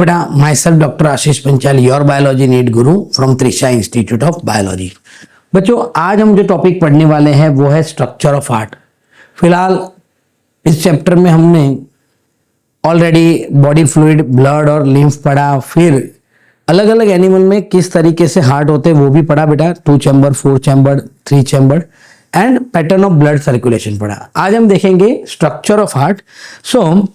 बेटा, myself doctor Ashish Panchal, your biology NEET गुरु from Trisha institute of biology. बच्चों, आज हम जो टॉपिक पढ़ने वाले हैं वो है स्ट्रक्चर ऑफ हार्ट। फिलहाल इस चैप्टर में हमने ऑलरेडी बॉडी फ्लूइड, ब्लड और लिम्फ पढ़ा, फिर अलग अलग एनिमल में किस तरीके से हार्ट होते हैं वो भी पढ़ा बेटा, 2 chamber, 4 chamber, 3 chamber and pattern of blood circulation पढ़ा। आज हम देखेंगे structure of heart. So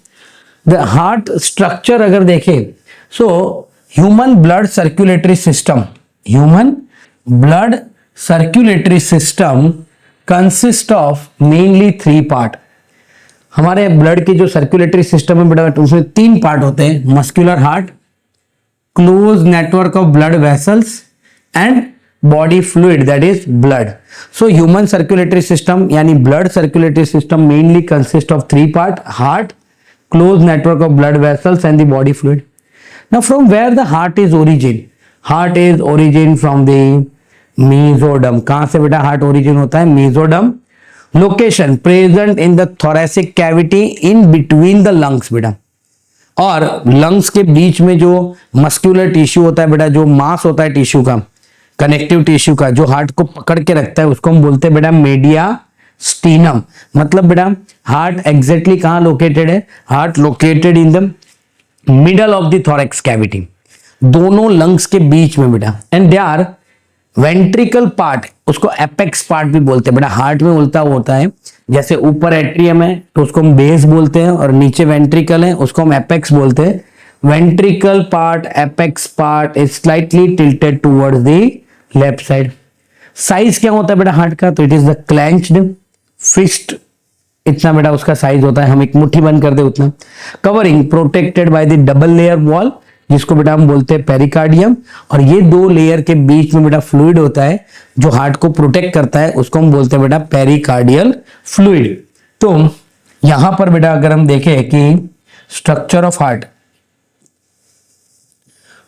the heart structure अगर देखें, so human blood circulatory system consist of mainly 3 part. हमारे ब्लड की जो सर्कुलेटरी सिस्टम है बेटा, उसमें 3 पार्ट होते हैं, muscular heart, close network of blood vessels and body fluid that is blood. So human circulatory system यानी blood circulatory system mainly consist of 3 part, heart, closed network of blood vessels and the body fluid. Now from where the heart is origin? Heart is origin from the mesoderm. कहां से बेटा heart origin होता है? mesoderm. Location present in the thoracic cavity in between the lungs बेटा। और lungs के बीच में जो मस्कुलर टिश्यू होता है बेटा, जो मास होता है टिश्यू का, कनेक्टिव टिश्यू का, जो हार्ट को पकड़ के रखता है, उसको हम बोलते हैं बेटा मीडिया स्टीनम। मतलब बेटा हार्ट एग्जैक्टली कहां लोकेटेड है? Heart located in the middle of the thorax cavity, दोनों लंग्स के बीच में बेटा। And they are ventricle part, उसको एपेक्स पार्ट भी बोलते हैं बेटा। हार्ट में उल्टा होता है, जैसे ऊपर एट्रियम है तो उसको हम बेस बोलते हैं, और नीचे वेंट्रिकल है उसको हम एपेक्स बोलते हैं। Ventricle part, apex part is slightly tilted towards the left side. Size क्या होता है बेटा हार्ट का? तो it is the clenched fist, इतना बेटा उसका साइज होता है, हम एक मुट्ठी बंद कर दे उतना। Covering protected by the double layer wall, जिसको बेटा हम बोलते हैं पेरिकार्डियम, और ये 2 लेयर के बीच में बेटा फ्लूइड होता है जो हार्ट को प्रोटेक्ट करता है, उसको हम बोलते हैं बेटा पेरिकार्डियल फ्लूइड। तो यहां पर बेटा अगर हम देखें कि स्ट्रक्चर ऑफ हार्ट,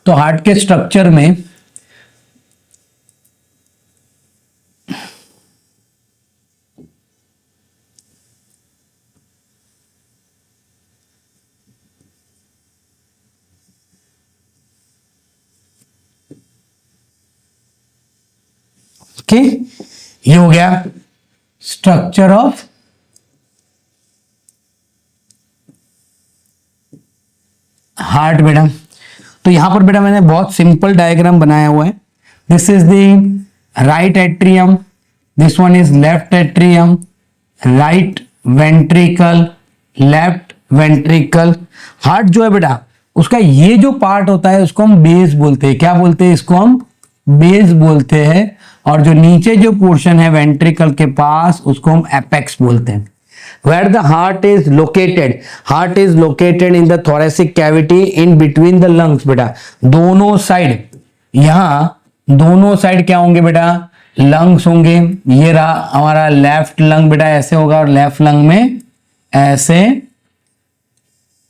तो हार्ट के स्ट्रक्चर में ये हो गया स्ट्रक्चर ऑफ हार्ट बेटा। तो यहां पर बेटा मैंने बहुत सिंपल डायग्राम बनाया हुआ है। This is the right atrium, this one is left atrium, right ventricle, left ventricle. Heart जो है बेटा, उसका ये जो पार्ट होता है उसको हम बेस बोलते हैं। क्या बोलते हैं? इसको हम बेस बोलते हैं। और जो नीचे जो पोर्शन है वेंट्रिकल के पास, उसको हम एपेक्स बोलते हैं। Where the heart is located? Heart is located in the thoracic cavity in between the lungs बेटा। दोनों साइड, यहां दोनों साइड क्या होंगे बेटा? लंग्स होंगे। ये रहा हमारा लेफ्ट लंग बेटा, ऐसे होगा, और लेफ्ट लंग में ऐसे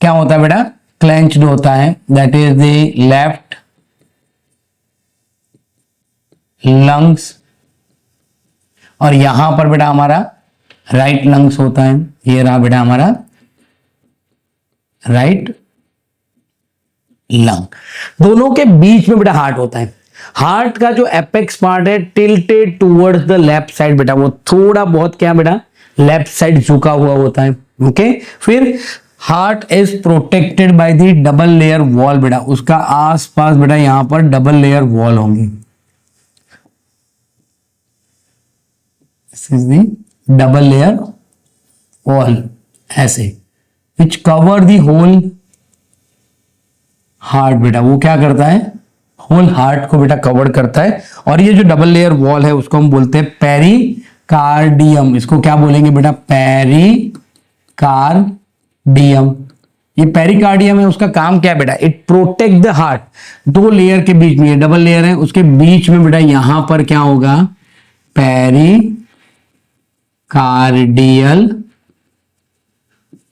क्या होता है बेटा? क्लेंच्ड होता है, that is the left lungs. और यहां पर बेटा हमारा राइट लंग्स होता है, ये रहा बेटा हमारा राइट लंग। दोनों के बीच में बेटा हार्ट होता है। हार्ट का जो एपेक्स पार्ट है tilted towards the left side बेटा, वो थोड़ा बहुत क्या बेटा लेफ्ट साइड झुका हुआ होता है। ओके, फिर heart is protected by the double layer wall बेटा, उसका आसपास बेटा यहां पर डबल लेयर वॉल होंगी। This is the double layer wall ऐसे, विच कवर द होल हार्ट बेटा। वो क्या करता है? होल हार्ट को बेटा कवर करता है। और ये जो डबल लेयर वॉल है उसको हम बोलते हैं पेरिकार्डियम। इसको क्या बोलेंगे बेटा? पेरिकार्डियम। ये पेरिकार्डियम है, उसका काम क्या है बेटा? It protect the heart. 2 layer के बीच में, ये डबल लेयर है, उसके बीच में बेटा यहां पर क्या होगा? पेरिकार्डियल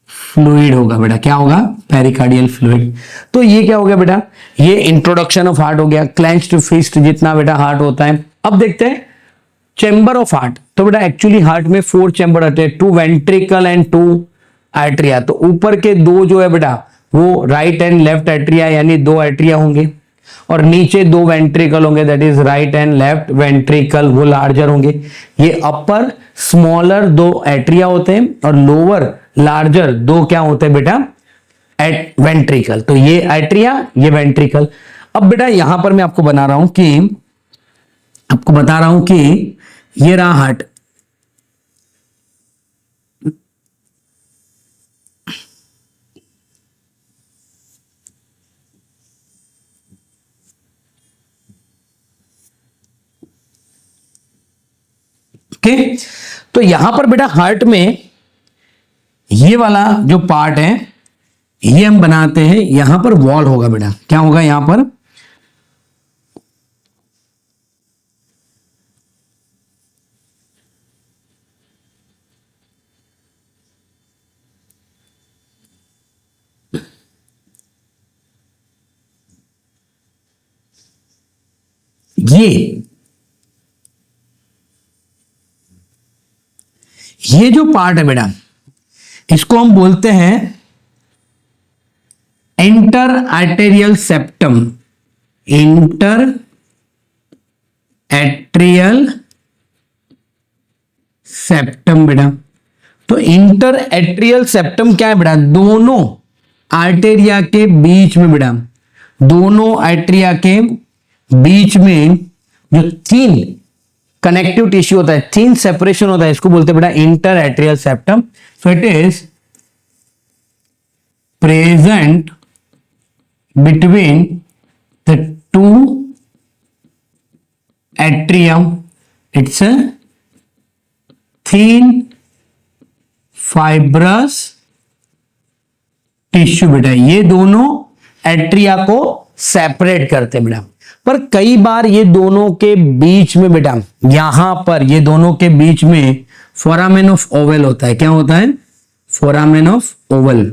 फ्लूइड होगा बेटा। क्या होगा? Pericardial fluid. तो ये क्या हो गया बेटा? ये इंट्रोडक्शन ऑफ हार्ट हो गया, क्लेंच्ड फिस्ट जितना बेटा हार्ट होता है। अब देखते हैं चैम्बर ऑफ हार्ट। तो बेटा एक्चुअली हार्ट में 4 चैम्बर आते हैं, 2 वेंट्रिकल एंड 2 आर्टरिया। तो ऊपर के 2 जो है बेटा वो राइट एंड लेफ्ट एट्रिया यानी दो एट्रिया होंगे, और नीचे दो वेंट्रिकल होंगे, that is right and left ventricle, वो लार्जर होंगे। ये अपर स्मॉलर दो एट्रिया होते हैं और लोअर लार्जर दो क्या होते हैं बेटा, वेंट्रिकल। तो ये एट्रिया, ये वेंट्रिकल। अब बेटा यहां पर मैं आपको बता रहा हूं कि ये रहा हार्ट, ओके। तो यहां पर बेटा हार्ट में ये वाला जो पार्ट है ये हम बनाते हैं, यहां पर वॉल होगा बेटा, क्या होगा यहां पर, ये जो पार्ट है बेटा इसको हम बोलते हैं inter arterial septum, inter atrial septum बेटा। तो इंटर एट्रियल सेप्टम क्या है बेटा, दोनों आर्टेरिया के बीच में बेटा, दोनों आर्टेरिया के बीच में जो तीन कनेक्टिव टिश्यू होता है, थिन सेपरेशन होता है, इसको बोलते हैं बेटा inter atrial septum. So it is present between the two atrium, it's a thin fibrous tissue बेटा। ये दोनों एट्रिया को सेपरेट करते हैं बेटा। पर कई बार ये दोनों के बीच में बेटा, यहां पर ये दोनों के बीच में फोरामेन ऑफ ओवल होता है। क्या होता है, फोरामेन ऑफ ओवल,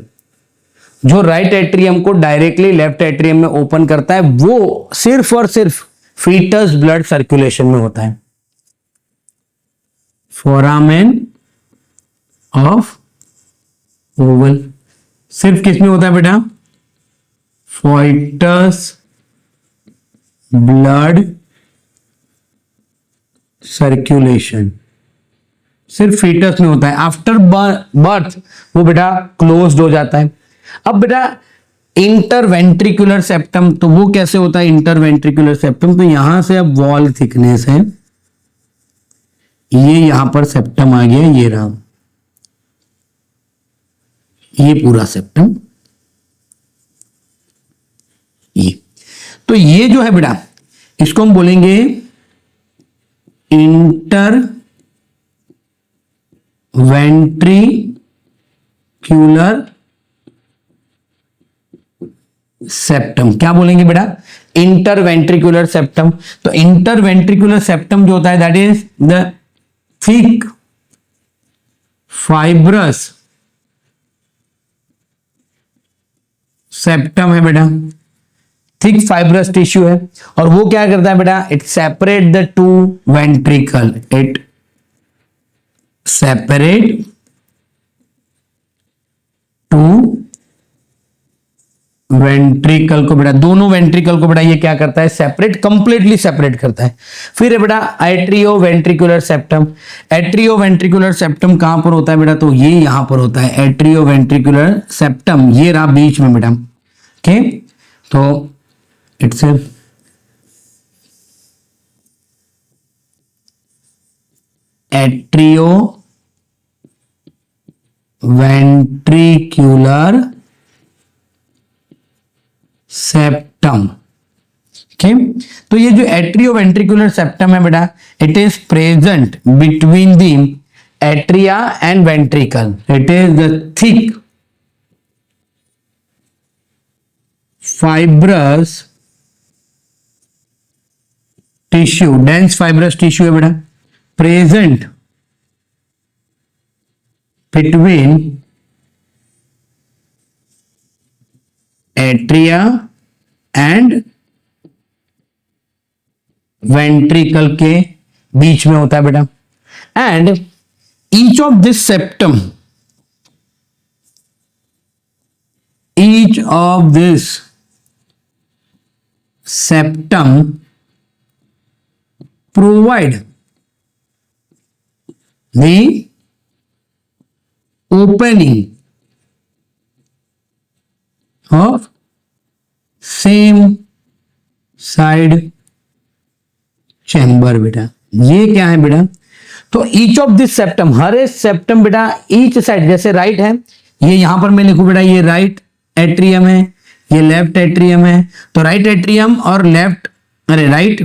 जो राइट एट्रियम को डायरेक्टली लेफ्ट एट्रियम में ओपन करता है, वो सिर्फ और सिर्फ फीटस ब्लड सर्कुलेशन में होता है। फोरामेन ऑफ ओवल सिर्फ किस में होता है बेटा, फीटस ब्लड सर्कुलेशन, सिर्फ फीटस में होता है। आफ्टर बर्थ वो बेटा क्लोज्ड हो जाता है। अब बेटा इंटरवेंट्रिकुलर सेप्टम, तो वो कैसे होता है इंटरवेंट्रिकुलर सेप्टम, तो यहां से अब वॉल थिकनेस है, ये यहां पर सेप्टम आ गया, ये रहा, ये पूरा सेप्टम, ये। तो ये जो है बेटा इसको हम बोलेंगे इंटर वेंट्रिक्यूलर सेप्टम। क्या बोलेंगे बेटा, इंटर वेंट्रिकुलर सेप्टम। तो इंटर वेंट्रिकुलर सेप्टम जो होता है that is the thick fibrous septum है बेटा, थिक फाइब्रस टिश्यू है। और वो क्या करता है बेटा, it separate the two ventricle, it separate two ventricle को बेटा, दोनों वेंट्रिकल को बेटा ये क्या करता है, सेपरेट, कंप्लीटली सेपरेट करता है। फिर है बेटा atrio ventricular septum. Atrio ventricular septum कहां पर होता है बेटा, तो ये यहां पर होता है एट्रियो वेंट्रिकुलर सेप्टम, ये रहा बीच में बेटा। ओके, तो it's atrio ventricular septum. Okay, तो ये जो एट्रियो वेंट्रिकुलर सेप्टम है बेटा, it is present between the atria and ventricle, it is the thick fibrous tissue, dense fibrous tissue है बेटा, present between atria and ventricle के बीच में होता है बेटा। And each of this septum each of this septum provide the opening of same side chamber. बेटा ये क्या है बेटा, तो ईच ऑफ दिस सेप्टम, हर एक सेप्टम बेटा ईच साइड, जैसे राइट है, ये यहां पर मैं लिखूं बेटा, ये राइट एट्रियम है, ये लेफ्ट एट्रियम है, तो राइट एट्रियम और लेफ्ट, अरे राइट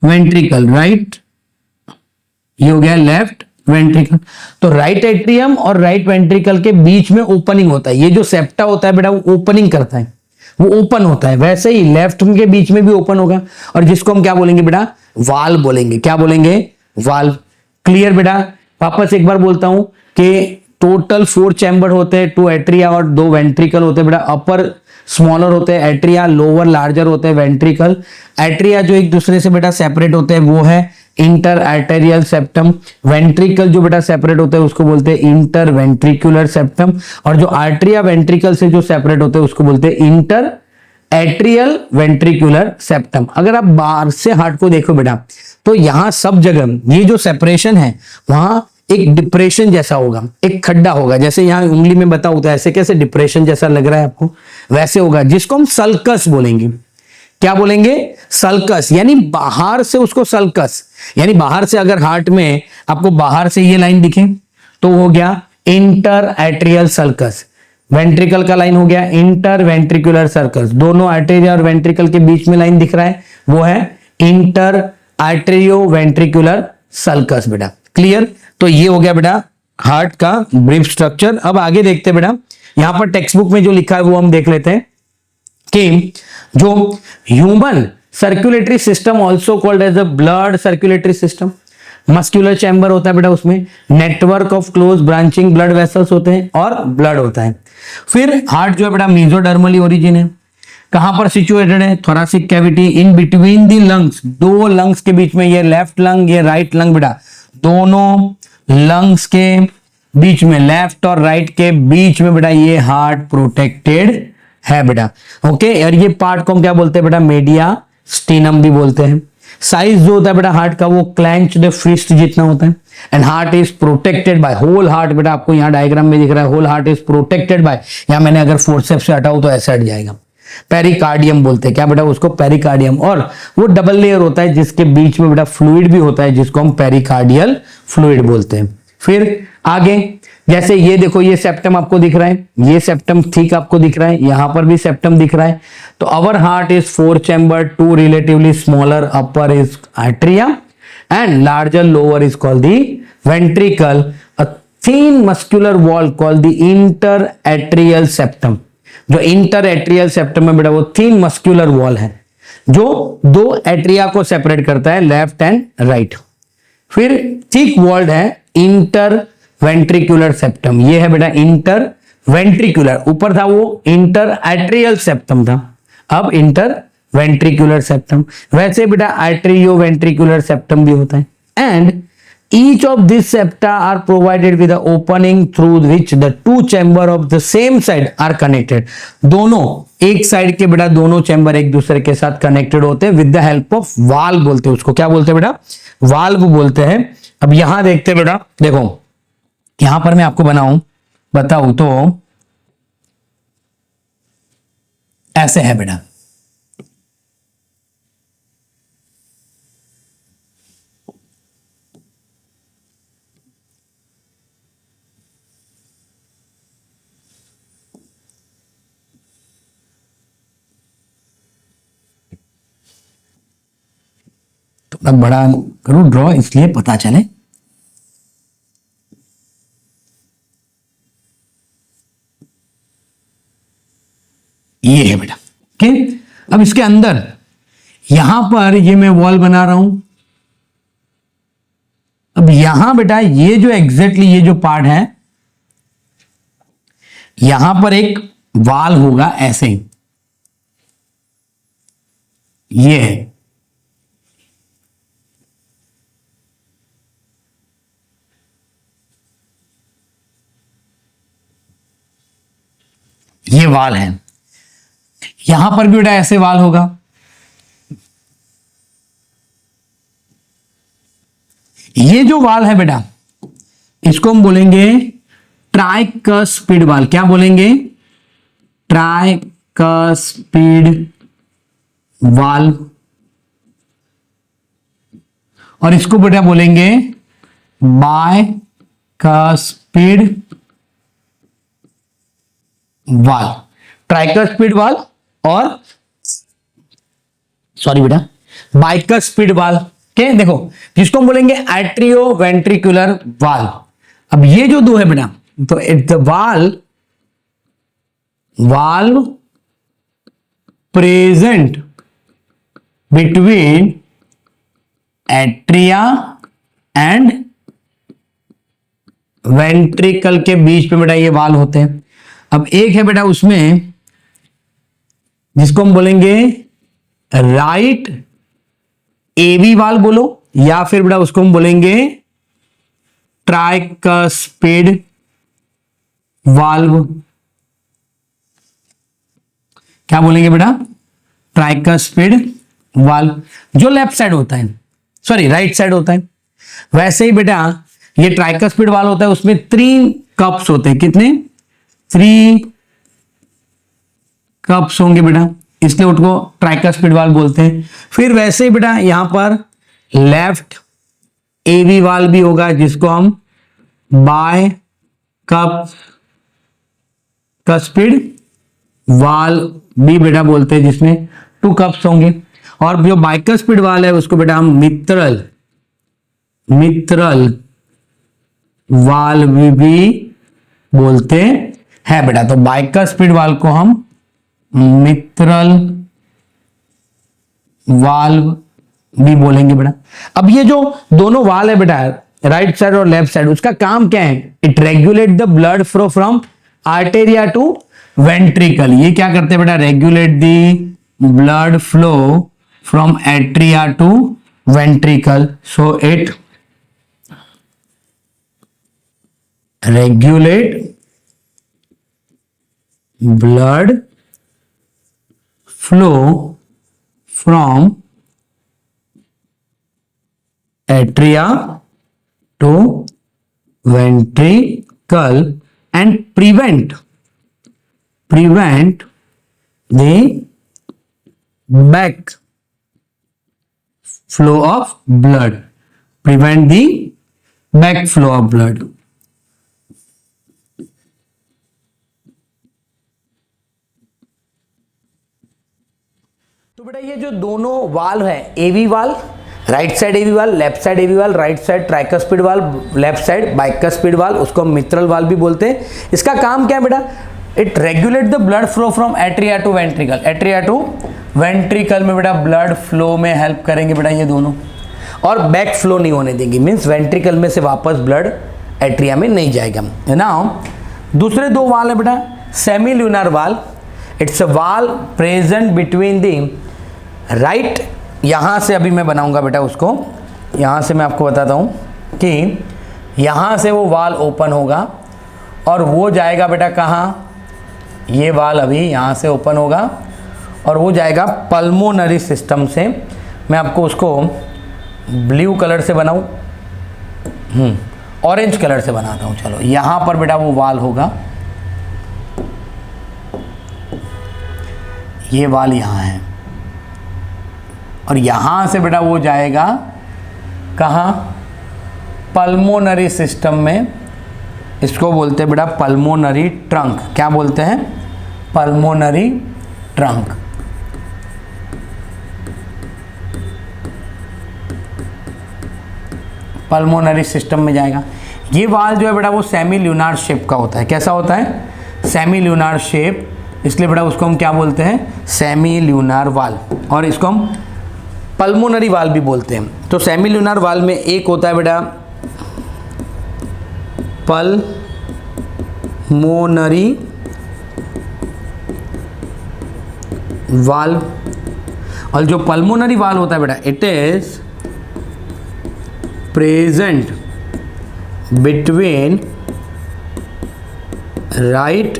वेंट्रिकल, राइट ये हो गया लेफ्ट वेंट्रिकल, तो राइट एट्रियम और राइट वेंट्रिकल के बीच में ओपनिंग होता है। ये जो सेप्टा होता है बेटा वो ओपनिंग करता है, वो ओपन होता है। वैसे ही लेफ्ट के बीच में भी ओपन होगा, और जिसको हम क्या बोलेंगे बेटा, वाल्व बोलेंगे। क्या बोलेंगे, वाल्व। क्लियर बेटा, वापस एक बार बोलता हूं कि टोटल 4 चैम्बर होते हैं, 2 एट्रिया और 2 वेंट्रिकल होते हैं बेटा। अपर स्मॉलर होते हैं एट्रिया, लोअर लार्जर होते हैं वेंट्रिकल। एट्रिया जो एक दूसरे से बेटा सेपरेट होते हैं वो है इंटर आर्टेरियल सेप्टम। वेंट्रिकल जो बेटा सेपरेट होते हैं उसको बोलते हैं इंटर वेंट्रिकुलर सेप्टम, और जो आर्टरिया वेंट्रिकल से जो सेपरेट होते हैं उसको बोलते हैं इंटर एट्रियल वेंट्रिकुलर सेप्टम। अगर आप बाहर से हार्ट को देखो बेटा, तो यहां सब जगह ये जो सेपरेशन है वहां एक डिप्रेशन जैसा होगा, एक खड्डा होगा, जैसे यहां उंगली में बता होता है, ऐसे कैसे डिप्रेशन जैसा लग रहा है आपको, वैसे होगा, जिसको हम सल्कस बोलेंगे। क्या बोलेंगे, सल्कस, यानी बाहर से उसको सल्कस, यानी बाहर से अगर हार्ट में आपको बाहर से ये लाइन दिखे तो हो गया इंटर एट्रियल सल्कस। वेंट्रिकल का लाइन हो गया इंटर वेंट्रिकुलर सर्कस, दोनों आर्टेरिया और वेंट्रिकल के बीच में लाइन दिख रहा है वो है इंटर आर्टेरियो वेंट्रिकुलर सल्कस बेटा। क्लियर, तो ये हो गया बेटा हार्ट का ब्रीफ स्ट्रक्चर। अब आगे देखते हैं बेटा, यहां पर टेक्स्ट बुक में जो लिखा है वो हम देख लेते हैं कि जो human circulatory system also called as a blood circulatory system, muscular chamber होता है बेटा, उसमें network of close branching blood vessels होते हैं और ब्लड होता है। फिर हार्ट जो है बेटा मेसोडर्मली ओरिजिन है, कहां पर सिचुएटेड है, thoracic cavity in between the lungs, दो लंग्स के बीच में, ये लेफ्ट लंग ये राइट लंग बेटा, दोनों लंग्स के बीच में, लेफ्ट और राइट के बीच में बेटा ये हार्ट प्रोटेक्टेड है बेटा। ओके, और ये पार्ट को हम क्या बोलते हैं बेटा, मीडिया स्टीनम भी बोलते हैं। साइज जो होता है बेटा हार्ट का वो क्लेंच्ड फिस्ट जितना होता है, and heart is protected by, whole heart बेटा आपको यहाँ डायग्राम में दिख रहा है, whole heart is protected by, या मैंने अगर फोर्सेप्स से हटाऊं तो ऐसे हट जाएगा, पेरिकार्डियम बोलते हैं। क्या बेटा उसको, पेरिकार्डियम, और वो डबल लेयर होता है जिसके बीच में बेटा फ्लूइड भी होता है जिसको हम पेरिकार्डियल फ्लूइड बोलते हैं। फिर आगे जैसे ये देखो, ये सेप्टम आपको दिख रहा है, ये सेप्टम ठीक आपको दिख रहा है, यहां पर भी सेप्टम दिख रहा है। तो our heart is 4 chamber, 2 relatively smaller, upper is atria and larger lower is called the ventricle, a thin muscular wall called the inter atrial septum. जो इंटर एट्रियल सेप्टम है बेटा वो थिन मस्कुलर वॉल है जो दो atria को separate करता है, लेफ्ट एंड राइट। फिर थिक वॉल्ड है इंटर वेंट्रिकुलर सेप्टम, ये है बेटा इंटर वेंट्रिकुलर, ऊपर था वो इंटर एट्रियल सेप्टम था, अब इंटर वेंट्रिकुलर सेप्टम। वैसे बेटा आर्टेरियो वेंट्रिकुलर सेप्टम भी होता है, and each of these septa are provided with an opening through which the two chamber of the same side are connected। दोनों एक साइड के बेटा दोनों चैम्बर एक दूसरे के साथ कनेक्टेड होते हैं with the help of valve बोलते हैं उसको। क्या बोलते हैं बेटा, वाल्व बोलते हैं। अब यहां देखते हैं बेटा, देखो यहां पर मैं आपको बताऊं तो ऐसे है बेटा, थोड़ा बड़ा करूं ड्रॉ इसलिए पता चले। ये है बेटा, ओके। अब इसके अंदर यहां पर ये मैं वॉल बना रहा हूं। अब यहां बेटा ये जो एग्जैक्टली ये जो पार्ट है, यहां पर एक वाल होगा ऐसे, ये है, ये वाल है, यहां पर भी बेटा ऐसे वाल होगा। ये जो वाल है बेटा, इसको हम बोलेंगे ट्राइकस्पिड वाल। क्या बोलेंगे? ट्राइकस्पिड वाल। और इसको बेटा बोलेंगे बाइकस्पिड वाल। ट्राइकस्पिड वाल और सॉरी बेटा बाइकस्पिड वाल के, देखो जिसको हम बोलेंगे एट्रियो वेंट्रिकुलर वाल। अब ये जो दो है बेटा, तो it's the valve present between atria and ventricle के बीच पे बेटा ये वाल होते हैं। अब एक है बेटा उसमें जिसको हम बोलेंगे राइट एवी वाल बोलो, या फिर बेटा उसको हम बोलेंगे ट्राइकस्पिड वाल्व। क्या बोलेंगे बेटा? ट्राइकस्पिड वाल्व, जो लेफ्ट साइड होता है, सॉरी राइट साइड होता है। वैसे ही बेटा ये ट्राइकस्पिड वाल्व होता है, उसमें 3 कप्स होते हैं। कितने? 3 कप्स होंगे बेटा, इसलिए उसको ट्राइकस्पिड वाल्व बोलते हैं। फिर वैसे ही बेटा यहां पर लेफ्ट एवी वाल्व भी होगा, जिसको हम बाय कस्पिड वाल्व भी बेटा बोलते हैं, जिसमें 2 कप्स होंगे। और जो बाइकस्पिड वाल्व है उसको बेटा हम मित्रल वाल्व भी बोलते हैं बेटा। तो बाइकस्पिड वाल्व को हम मित्रल वाल्व भी बोलेंगे बेटा। अब ये जो दोनों वाल्व है बेटा, राइट साइड और लेफ्ट साइड, उसका काम क्या है? It regulate the blood flow from arteria to ventricle. ये क्या करते हैं बेटा? Regulate the blood flow from atria to ventricle. So it regulate blood flow from atria to ventricle and prevent the back flow of blood. Prevent the back flow of blood. तो बेटा ये जो दोनों वाल्व है, AV valve, right side AV valve, left side AV valve, right side tricuspid valve, left side bicuspid valve, उसको हम मित्रल valve भी बोलते हैं। इसका काम क्या है बेटा? It regulate the blood flow from atria to ventricle. Atria to ventricle में बेटा ब्लड फ्लो में हेल्प करेंगे बेटा ये दोनों, और बैक फ्लो नहीं होने देंगे, मीन्स वेंट्रिकल में से वापस ब्लड एट्रिया में नहीं जाएगा। नाउ दूसरे 2 वाल्व है बेटा, semi lunar valve. It's a valve present between the right, यहाँ से अभी मैं बनाऊंगा बेटा उसको, यहाँ से मैं आपको बताता हूँ कि यहाँ से वो वाल ओपन होगा और वो जाएगा बेटा कहाँ? ये वाल अभी यहाँ से ओपन होगा और वो जाएगा पल्मोनरी सिस्टम से। मैं आपको उसको ब्लू कलर से बनाऊँ, ऑरेंज कलर से बनाता हूँ। चलो यहाँ पर बेटा वो वाल होगा, ये वाल यहाँ है, और यहाँ से बेटा वो जाएगा कहाँ? पल्मोनरी सिस्टम में। इसको बोलते हैं बेटा पल्मोनरी ट्रंक। क्या बोलते हैं? Pulmonary trunk. पल्मोनरी सिस्टम में जाएगा। ये वाल जो है बेटा वो सेमी ल्यूनार शेप का होता है। कैसा होता है? सेमी ल्यूनार शेप, इसलिए बेटा उसको हम क्या बोलते हैं? सेमी ल्यूनार वाल। और इसको हम पल्मोनरी वाल भी बोलते हैं। तो सेमी ल्यूनर वाल में एक होता है बेटा पल्मोनरी वाल, और जो पल्मोनरी वाल होता है बेटा, it is present between right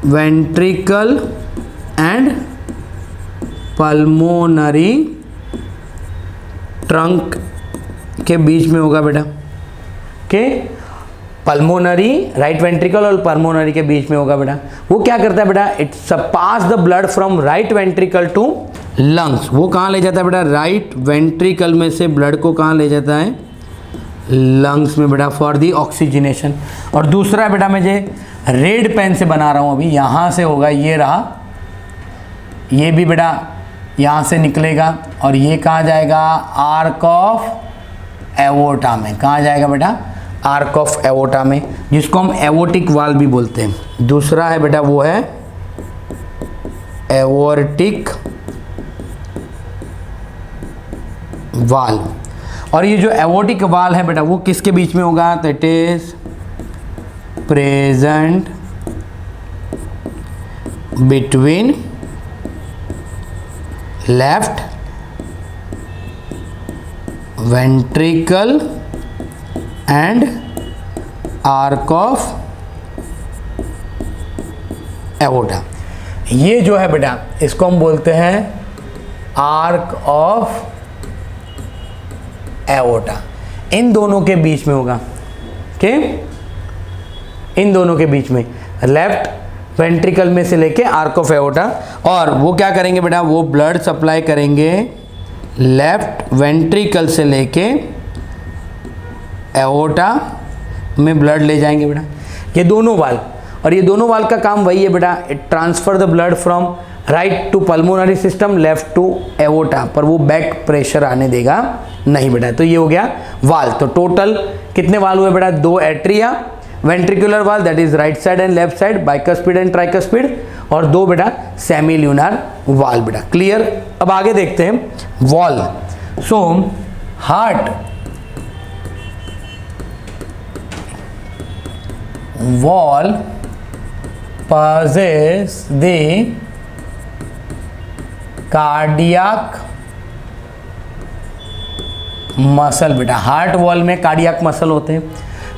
ventricle and pulmonary trunk के बीच में होगा बेटा। के पल्मोनरी, राइट वेंट्रिकल और पल्मोनरी के बीच में होगा बेटा। वो क्या करता है बेटा, it pass the blood from right ventricle to lungs. वो कहाँ ले जाता है बेटा, राइट वेंट्रिकल में से ब्लड को कहाँ ले जाता है, लंग्स में बेटा, फॉर दी ऑक्सीजनेशन। और दूसरा बेटा मैं जे रेड पेन से बना रहा हूँ अभी, यहाँ से होगा, ये रहा, ये भी बेटा यहाँ से निकलेगा और ये कहाँ जाएगा, आर्क ऑफ एवोर्टा में। कहाँ जाएगा बेटा, आर्क ऑफ एवोर्टा में, जिसको हम एवोटिक वाल्व भी बोलते हैं। दूसरा है बेटा वो है एवोर्टिक वाल्व। और ये जो एवोटिक वाल्व है बेटा वो किसके बीच में होगा, तो it is present between left ventricle and arc of aorta. ये जो है बेटा इसको हम बोलते हैं आर्क ऑफ एवोर्टा। इन दोनों के बीच में होगा, के इन दोनों के बीच में, लेफ्ट वेंट्रिकल में से लेके आर्क ऑफ एवोर्टा। और वो क्या करेंगे बेटा, वो ब्लड सप्लाई करेंगे लेफ्ट वेंट्रिकल से लेके एवोर्टा में ब्लड ले जाएंगे बेटा, ये दोनों वाल्व। और ये दोनों वाल्व का काम वही है बेटा, it transfer the blood from right to pulmonary system, left to aorta, पर वो बैक प्रेशर आने देगा नहीं बेटा। तो ये हो गया वाल्व। तो टोटल कितने वाल्व हुए बेटा, दो atria, ventricular valve that is right side and left side, bicuspid and tricuspid, और दो बेटा सेमी ल्यूनार वाल्व बेटा। क्लियर। अब आगे देखते हैं wall. So heart wall possess the cardiac muscle बेटा। हार्ट वॉल में कार्डियक मसल होते हैं।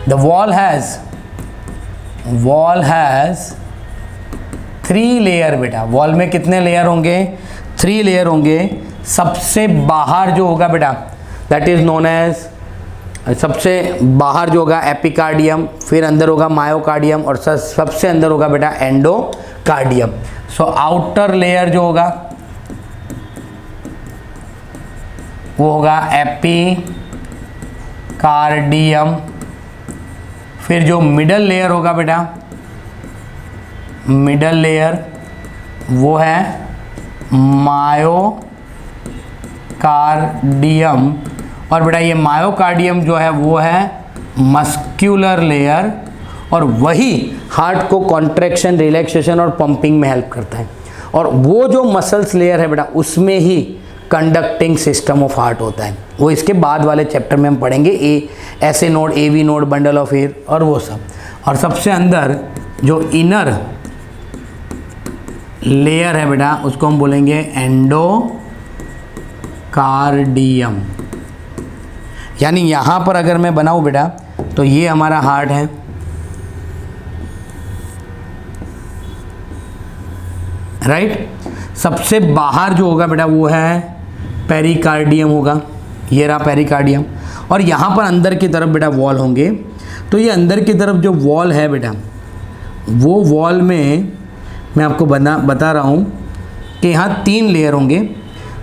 द वॉल हैज 3 लेयर बेटा। वॉल में कितने लेयर होंगे, 3 लेयर होंगे। सबसे बाहर जो होगा बेटा दैट इज नोन एज, सबसे बाहर जो होगा एपिकार्डियम, फिर अंदर होगा मायोकार्डियम, और सबसे अंदर होगा बेटा एंडोकार्डियम। सो आउटर लेयर जो होगा वो होगा एपिकार्डियम। फिर जो मिडल लेयर होगा बेटा, मिडल लेयर वो है मायोकार्डियम। और बेटा ये मायोकार्डियम जो है वो है मस्क्यूलर लेयर, और वही हार्ट को कॉन्ट्रैक्शन, रिलैक्सेशन और पंपिंग में हेल्प करता है। और वो जो मसल्स लेयर है बेटा उसमें ही कंडक्टिंग सिस्टम ऑफ हार्ट होता है। वो इसके बाद वाले चैप्टर में हम पढ़ेंगे, SA node, AV node, bundle of air और वो सब। और सबसे अंदर जो इनर लेयर है बेटा उसको हम बोलेंगे एंडोकार्डियम। यानी यहाँ पर अगर मैं बनाऊँ बेटा तो ये हमारा हार्ट है, राइट। सबसे बाहर जो होगा बेटा वो है पेरिकार्डियम होगा, ये रहा पेरिकार्डियम। और यहाँ पर अंदर की तरफ बेटा वॉल होंगे। तो ये अंदर की तरफ जो वॉल है बेटा, वो वॉल में मैं आपको बता रहा हूँ कि यहाँ 3 लेयर होंगे।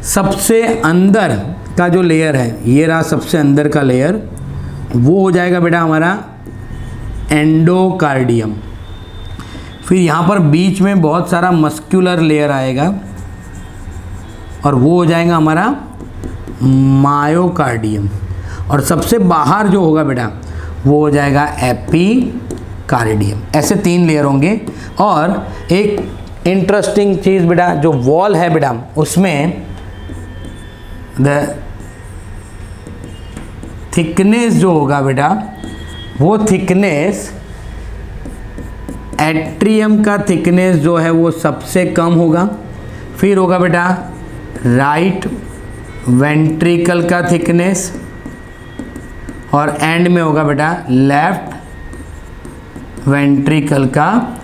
सबसे अंदर का जो लेयर है, ये रहा सबसे अंदर का लेयर, वो हो जाएगा बेटा हमारा एंडोकार्डियम। फिर यहाँ पर बीच में बहुत सारा मस्क्यूलर लेयर आएगा और वो हो जाएगा हमारा मायोकार्डियम। और सबसे बाहर जो होगा बेटा वो हो जाएगा एपिकार्डियम। ऐसे 3 लेयर होंगे। और एक इंटरेस्टिंग चीज़ बेटा, जो वॉल है बेटा उसमें द थिकनेस जो होगा बेटा, वो थिकनेस, एट्रियम का थिकनेस जो है वो सबसे कम होगा। फिर होगा बेटा राइट वेंट्रिकल का थिकनेस, और एंड में होगा बेटा लेफ्ट वेंट्रिकल का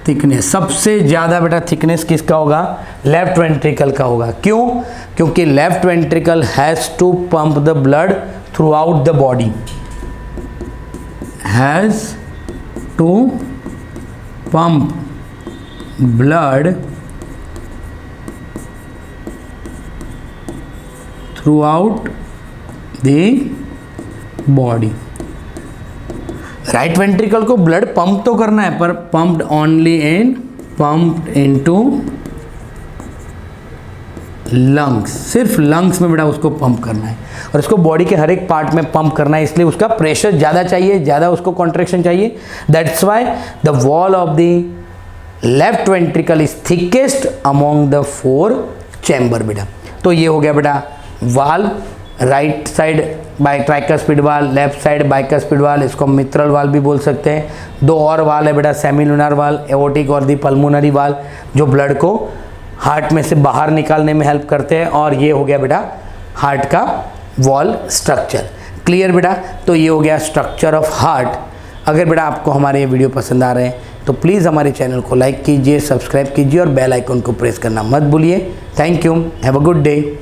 थिकनेस, सबसे ज़्यादा बेटा थिकनेस किसका होगा? लेफ्ट वेंट्रिकल का होगा। क्यों? क्योंकि left ventricle has to pump the blood throughout the body, has to pump blood throughout the body. Right ventricle को ब्लड पंप तो करना है, पर pumped only in pumped into lungs, सिर्फ लंग्स में बेटा उसको पंप करना है, और इसको बॉडी के हर एक पार्ट में पंप करना है, इसलिए उसका प्रेशर ज़्यादा चाहिए, ज़्यादा उसको कॉन्ट्रैक्शन चाहिए। That's why the wall of the left ventricle is thickest among the 4 chamber बेटा। तो ये हो गया बेटा वाल, राइट साइड बाय ट्राइकस्पिड वाल, लेफ्ट साइड बाइकस्पिड वाल, इसको मित्रल वाल भी बोल सकते हैं। 2 और वाल है बेटा, सेमिलुनर वाल, एओर्टिक और दी पल्मोनरी वाल, जो ब्लड को हार्ट में से बाहर निकालने में हेल्प करते हैं। और ये हो गया बेटा हार्ट का वॉल स्ट्रक्चर। क्लियर बेटा? तो ये हो गया स्ट्रक्चर ऑफ हार्ट। अगर बेटा आपको हमारे ये वीडियो पसंद आ रहे हैं तो प्लीज़ हमारे चैनल को लाइक कीजिए, सब्सक्राइब कीजिए और बेल आइकन को प्रेस करना मत भूलिए। Thank you, have a good day.